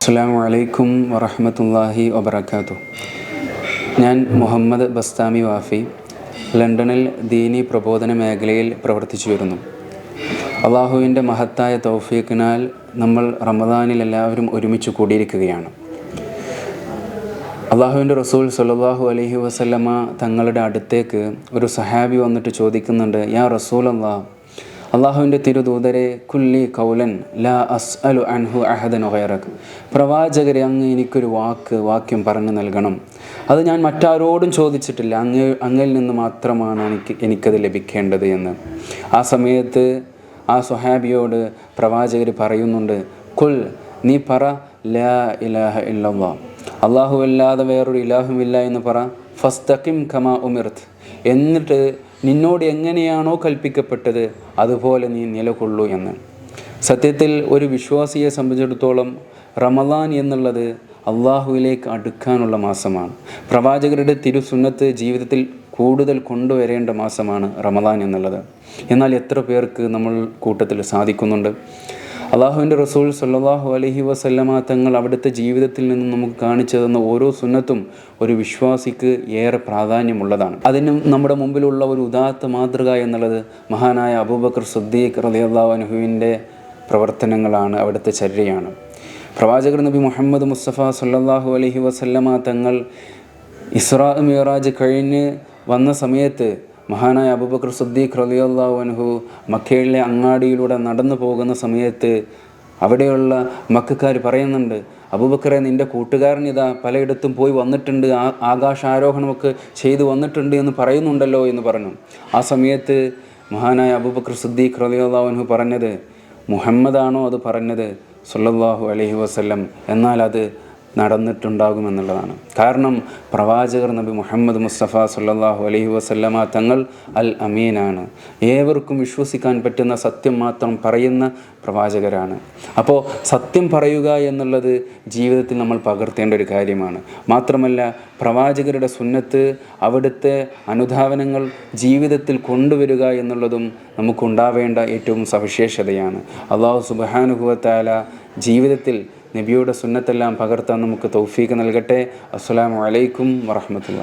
അസ്സലാമു അലൈക്കും വറഹ്മത്തുള്ളാഹി വബറകാതുഹു. ഞാൻ മുഹമ്മദ് ബസ്താമി വാഫി, ലണ്ടനിൽ ദീനി പ്രബോധന മേഖലയിൽ പ്രവർത്തിച്ചു വരുന്നു. അള്ളാഹുവിൻ്റെ മഹത്തായ തൗഫീഖിനാൽ നമ്മൾ റമദാനിൽ എല്ലാവരും ഒരുമിച്ച് കൂടിയിരിക്കുകയാണ്. അള്ളാഹുവിൻ്റെ റസൂൽ സ്വല്ലല്ലാഹു അലൈഹി വസല്ലമ തങ്ങളുടെ അടുത്തേക്ക് ഒരു സഹാബി വന്നിട്ട് ചോദിക്കുന്നുണ്ട്, യാ റസൂലല്ലാഹ്, അള്ളാഹുവിൻ്റെ തിരുദൂതരെ, കുല്ലി കൗലൻ ലാ അസ്അലു അൻഹു അഹദൻ ഗൈറക്, പ്രവാചകരെ, അങ്ങ് എനിക്കൊരു വാക്യം പറഞ്ഞു നൽകണം. അത് ഞാൻ മറ്റാരോടും ചോദിച്ചിട്ടില്ല, അങ്ങിൽ നിന്ന് മാത്രമാണ് എനിക്കത് ലഭിക്കേണ്ടത് എന്ന്. ആ സമയത്ത് ആ സ്വഹാബിയോട് പ്രവാചകർ പറയുന്നുണ്ട്, കുൽ, നീ പറ, ലാ ഇലാഹ ഇല്ലല്ലാഹ്, അല്ലാഹുവല്ലാതെ വേറൊരു ഇലാഹുമില്ല എന്ന് പറ. ഫസ്തഖിം കമാ ഉമിർത്, എന്നിട്ട് നിന്നോട് എങ്ങനെയാണോ കൽപ്പിക്കപ്പെട്ടത് അതുപോലെ നീ നിലകൊള്ളൂ എന്ന്. സത്യത്തിൽ ഒരു വിശ്വാസിയെ സംബന്ധിച്ചിടത്തോളം റമദാൻ എന്നുള്ളത് അള്ളാഹുവിലേക്ക് അടുക്കാനുള്ള മാസമാണ്. പ്രവാചകരുടെ തിരുസുന്നത്ത് ജീവിതത്തിൽ കൂടുതൽ കൊണ്ടുവരേണ്ട മാസമാണ് റമദാൻ എന്നുള്ളത്. എന്നാൽ എത്ര പേർക്ക് നമ്മൾ കൂട്ടത്തിൽ സാധിക്കുന്നുണ്ട്? അള്ളാഹുവിൻ്റെ റസൂൽ സ്വല്ലല്ലാഹു അലൈഹി വസല്ലമ തങ്ങൾ അവിടുത്തെ ജീവിതത്തിൽ നിന്ന് നമുക്ക് കാണിച്ചു തന്ന ഓരോ സുന്നത്തും ഒരു വിശ്വാസിക്ക് ഏറെ പ്രാധാന്യമുള്ളതാണ്. അതിനും നമ്മുടെ മുമ്പിലുള്ള ഒരു ഉദാത്ത മാതൃക എന്നുള്ളത് മഹാനായ അബൂബക്കർ സിദ്ദീഖ് റളിയല്ലാഹു അൻഹുവിൻ്റെ പ്രവർത്തനങ്ങളാണ്, അവിടുത്തെ ചര്യയാണ്. പ്രവാചകർ നബി മുഹമ്മദ് മുസ്തഫ സ്വല്ലല്ലാഹു അലൈഹി വസല്ലമ തങ്ങൾ ഇസ്രാ മിഅ്റാജ് കഴിഞ്ഞ് വന്ന സമയത്ത് മഹാനായ അബൂബക്കർ സിദ്ദീഖ് റളിയല്ലാഹു അൻഹു മക്കയിലെ അങ്ങാടിയിലൂടെ നടന്നു പോകുന്ന സമയത്ത് അവിടെയുള്ള മക്കക്കാർ പറയുന്നുണ്ട്, അബൂബക്കറെ, നിൻ്റെ കൂട്ടുകാരൻ ഇതാ പലയിടത്തും പോയി വന്നിട്ടുണ്ട്, ആകാശാരോഹണമൊക്കെ ചെയ്തു വന്നിട്ടുണ്ട് എന്ന് പറയുന്നുണ്ടല്ലോ എന്ന് പറഞ്ഞു. ആ സമയത്ത് മഹാനായ അബൂബക്കർ സിദ്ദീഖ് റളിയല്ലാഹു അൻഹു പറഞ്ഞത്, മുഹമ്മദാണോ അത് പറഞ്ഞത് സ്വല്ലല്ലാഹു അലൈഹി വസല്ലം, എന്നാൽ അത് നടന്നിട്ടുണ്ടാകുമെന്നുള്ളതാണ്. കാരണം പ്രവാചകർ നബി മുഹമ്മദ് മുസ്തഫ സ്വല്ലല്ലാഹു അലൈഹി വസല്ലമ തങ്ങൾ അൽ അമീനാണ്. ഏവർക്കും വിശ്വസിക്കാൻ പറ്റുന്ന സത്യം മാത്രം പറയുന്ന പ്രവാചകരാണ്. അപ്പോൾ സത്യം പറയുക എന്നുള്ളത് ജീവിതത്തിൽ നമ്മൾ പകർത്തേണ്ട ഒരു കാര്യമാണ്. മാത്രമല്ല പ്രവാചകരുടെ സുന്നത്ത്, അവിടുത്തെ അനുധാവനങ്ങൾ ജീവിതത്തിൽ കൊണ്ടുവരിക എന്നുള്ളതും നമുക്കുണ്ടാവേണ്ട ഏറ്റവും സവിശേഷതയാണ്. അല്ലാഹു സുബ്ഹാനഹു വ തആല ജീവിതത്തിൽ നബിയുടെ സുന്നത്തെല്ലാം പകർത്താൻ നമുക്ക് തൗഫീഖ് നൽകട്ടെ. അസ്സലാമു അലൈക്കും വറഹ്മത്തുള്ളാഹി.